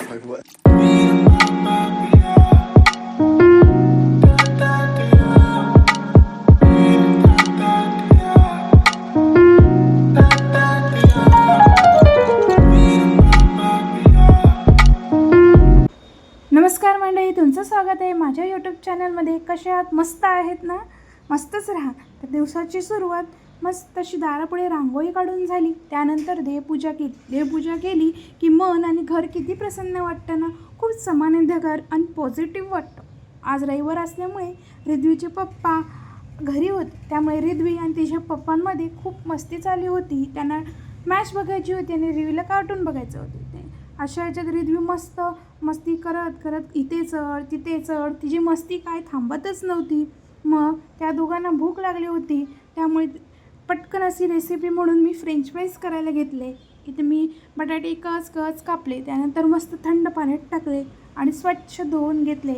Like what? नमस्कार मंडळी, तुमचं स्वागत आहे माझ्या यूट्यूब चॅनलमध्ये. कसे आहात? मस्त आहेत ना? मस्तच राहा. तर दिवसाची सुरुवात मस्त अशी दारापुढे रांगोळी काढून झाली. त्यानंतर देवपूजा केली की मन आणि घर किती प्रसन्न वाटतं ना. खूप समाधानकर आणि पॉझिटिव्ह वाटतं. आज रविवार असल्यामुळे रिद्वीचे पप्पा घरी होते, त्यामुळे रिद्वी आणि तिच्या पप्पांमध्ये खूप मस्ती चालली होती. त्यांना मॅच बघायची होती आणि रिद्वीला कार्टून बघायचं होते. अशा ह्याच्यात रिद्वी मस्त मस्ती करत करत इथे चढ तिथे चढ, तिची मस्ती काय थांबतच नव्हती. मग त्या दोघांना भूक लागली होती, त्यामुळे पटकन अशी रेसिपी म्हणून मी फ्रेंच फ्राईज करायला घेतले. इथे मी बटाटे कच कापले, त्यानंतर मस्त थंड पाण्यात टाकले आणि स्वच्छ धुवून घेतले.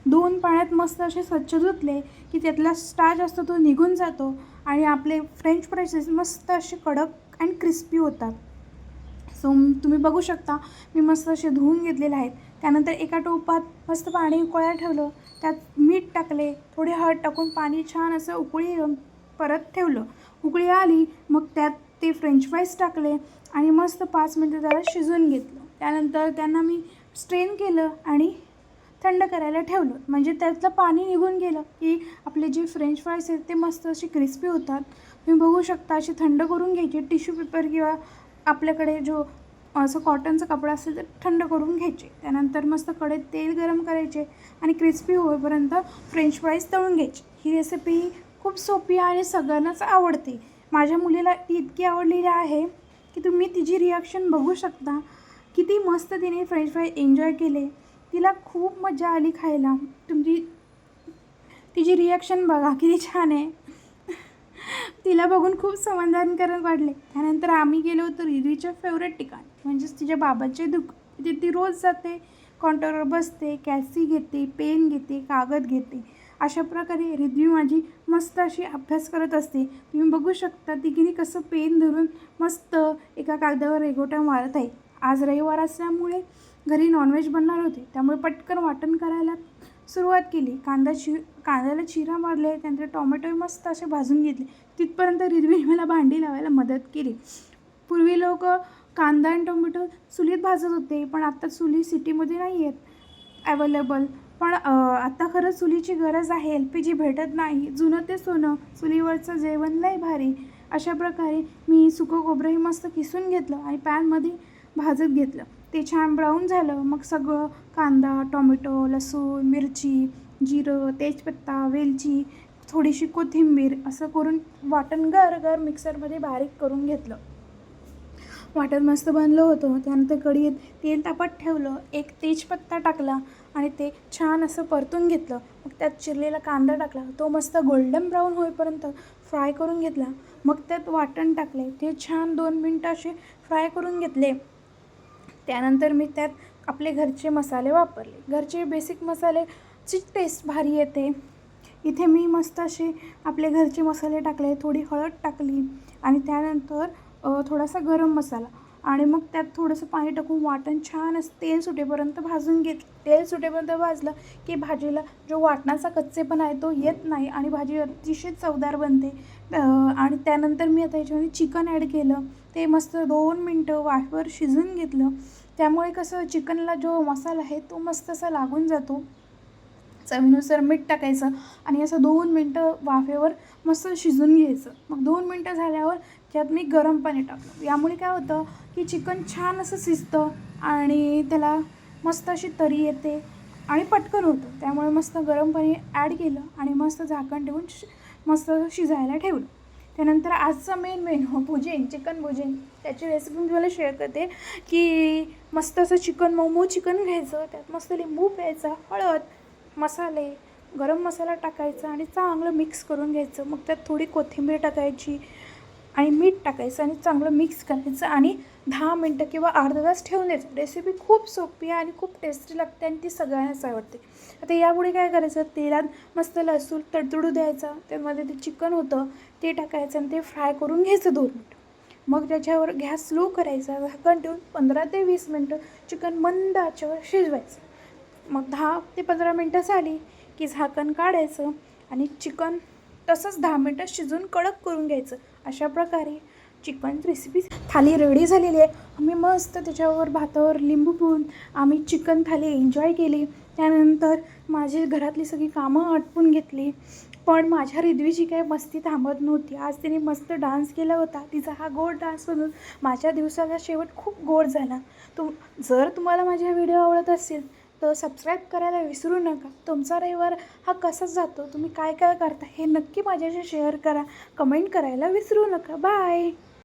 2 पाण्यात मस्त असे स्वच्छ धुतले की त्यातला स्टार्च असतो तो निघून जातो आणि आपले फ्रेंच फ्राईज मस्त असे कडक आणि क्रिस्पी होतात. सो तुम्ही बघू शकता मी मस्त असे धुवून घेतलेले आहेत. त्यानंतर एका टोपात मस्त पाणी उकळायला ठेवलं, त्यात मीठ टाकले, थोडी हळद टाकून पाणी छान असं उकळी परत ठेवलं. उकळी आली मग त्यात ते फ्रेंच फ्राईज टाकले आणि मस्त 5 मिनटं त्याला शिजवून घेतलं. त्यानंतर त्यांना मी स्ट्रेन केलं आणि थंड करायला ठेवलं, म्हणजे त्यातलं पाणी निघून गेलं की आपले जे फ्रेंच फ्राईज आहेत ते मस्त असे क्रिस्पी होतात. तुम्ही बघू शकता अशी थंड करून घ्यायची. टिश्यू पेपर किंवा आपल्याकडे जो असं कॉटनचा कपडा असेल तर थंड करून घ्यायचे. त्यानंतर मस्त कढईत तेल गरम करायचे आणि क्रिस्पी होईपर्यंत फ्रेंच फ्राईज तळून घ्यायचे. ही रेसिपी खूप सोपी आणि सगळ्यांनाच आवडते. माझ्या मुलीला ती इतकी आवडलेली आहे की तुम्ही तिची रिॲक्शन बघू शकता. किती मस्त तिने फ्रेंच फ्राय एन्जॉय केले. तिला खूप मजा आली खायला. तिची रिॲक्शन बघा किती छान आहे. तिला बघून खूप समाधानकारक वाटले. त्यानंतर आम्ही गेलो होतो रिद्वीच्या फेवरेट ठिकाणी, म्हणजेच तिच्या बाबाचे तिथे ती रोज जाते, काउंटरवर बसते, कॅची घेते, पेन घेते, कागद घेते. अशा प्रकारे रिद्वी माझी मस्त अशी अभ्यास करत असते. तुम्ही बघू शकता ती किती कसं पेन धरून मस्त एका कागदावर रेघोट्या मारत आहे. आज रविवार असल्यामुळे घरी नॉनव्हेज बनणार होते, त्यामुळे पटकन वाटण करायला सुरुवात केली. कांद्याला चिरा मारले, त्यानंतर टोमॅटो मस्त असे भाजून घेतले. तिथपर्यंत रिद्वीने मला भांडी लावायला मदत केली. पूर्वी लोक कांदा आणि टोमॅटो चुलीत भाजत होते, पण आता चुली सिटीमध्ये नाही आहेत अवेलेबल. पण आता खरं चुलीची गरज आहे. LPG भेटत नाही. जुनं ते सोनं, चुलीवरचं जेवण लय भारी. अशा प्रकारे मी सुकं खोबरंही मस्त किसून घेतलं आणि पॅनमध्ये भाजत घेतलं. ते छान ब्राऊन झालं. मग सगळं कांदा, टोमॅटो, लसूण, मिरची, जिरं, तेजपत्ता, वेलची, थोडीशी कोथिंबीर असं करून वाटण गर मिक्सरमध्ये बारीक करून घेतलं. वाटण मस्त बनलं होतं. त्यानंतर कढईत तेल तापत ठेवलं, एक तेजपत्ता टाकला आणि ते छान असं परतून घेतलं. मग त्यात चिरलेला कांदा टाकला, तो मस्त गोल्डन ब्राऊन होईपर्यंत फ्राय करून घेतला. मग त्यात वाटण टाकले, ते छान 2 मिनटं असे फ्राय करून घेतले. त्यानंतर मी त्यात आपले घरचे मसाले वापरले. घरचे बेसिक मसाल्याची टेस्ट भारी येते. इथे मी मस्त असे आपले घरचे मसाले टाकले, थोडी हळद टाकली आणि त्यानंतर थोडासा गरम मसाला आणि मग त्यात थोडंसं पाणी टाकून वाटण छान असं तेल सुटेपर्यंत भाजून घेतलं. तेल सुटेपर्यंत भाजलं की भाजीला जो वाटणाचा कच्चेपणा आहे तो येत नाही आणि भाजी अतिशय चवदार बनते. आणि त्यानंतर मी आता याच्यामध्ये चिकन ॲड केलं. ते मस्त 2 मिनटं वाफेवर शिजून घेतलं. त्यामुळे कसं चिकनला जो मसाला आहे तो मस्त असा लागून जातो. चवीनुसार मीठ टाकायचं आणि असं 2 मिनटं वाफेवर मस्त शिजून घ्यायचं. मग 2 मिनटं झाल्यावर त्यात मी गरम पाणी टाकलं. यामुळे काय होतं की चिकन छान असं शिजतं आणि त्याला मस्त अशी तरी येते आणि पटकन होतं. त्यामुळे मस्त गरम पाणी ॲड केलं आणि मस्त झाकण ठेवून मस्त शिजायला ठेवलं. त्यानंतर आजचा मेनू चिकन भुजिन, त्याची रेसिपी मी तुम्हाला शेअर करते. की मस्त असं मऊ चिकन घ्यायचं, त्यात मस्त लिंबू प्यायचा, हळद, मसाले, गरम मसाला टाकायचा आणि चांगलं मिक्स करून घ्यायचं. मग त्यात थोडी कोथिंबीर टाकायची आणि मीठ टाकायचं आणि चांगलं मिक्स करायचं आणि 10 मिनटं किंवा अर्धा तास ठेवून द्यायचं. रेसिपी खूप सोपी आहे आणि खूप टेस्टी लागते आणि ती सगळ्यांनाच आवडते. आता यापुढे काय करायचं, तेलात मस्त लसूण तडतडू द्यायचा, त्यामध्ये ते चिकन होतं ते टाकायचं आणि ते फ्राय करून घ्यायचं 2 मिनटं. मग त्याच्यावर गॅस स्लो करायचा, झाकण ठेवून 15 ते 20 मिनटं चिकन मंद आचेवर शिजवायचं. मग 10 ते 15 मिनटं झाली की झाकण काढायचं आणि चिकन तसंच 10 मिनटं शिजवून कडक करून घ्यायचं. अशा प्रकारे चिकन रेसिपी थाली रेडी झालेली आहे. आम्ही मस्त त्याच्यावर भातावर लिंबू पिळून आम्ही चिकन थाली एन्जॉय केली. त्यानंतर माझी घरातली सगळी कामं आटपून घेतली. पण माझ्या रिद्वीची काही मस्ती थांबत नव्हती. आज तिने मस्त डान्स केला होता. तिचा हा गोड डान्स बघून माझ्या दिवसाचा शेवट खूप गोड झाला. जर तुम्हाला माझ्या व्हिडिओ आवडत असेल तर सबस्क्राईब करायला विसरू नका. तुमचा रविवार हा कसा जातो, तुम्ही काय काय करता हे नक्की माझ्याशी शेअर करा. कमेंट करायला विसरू नका. बाय.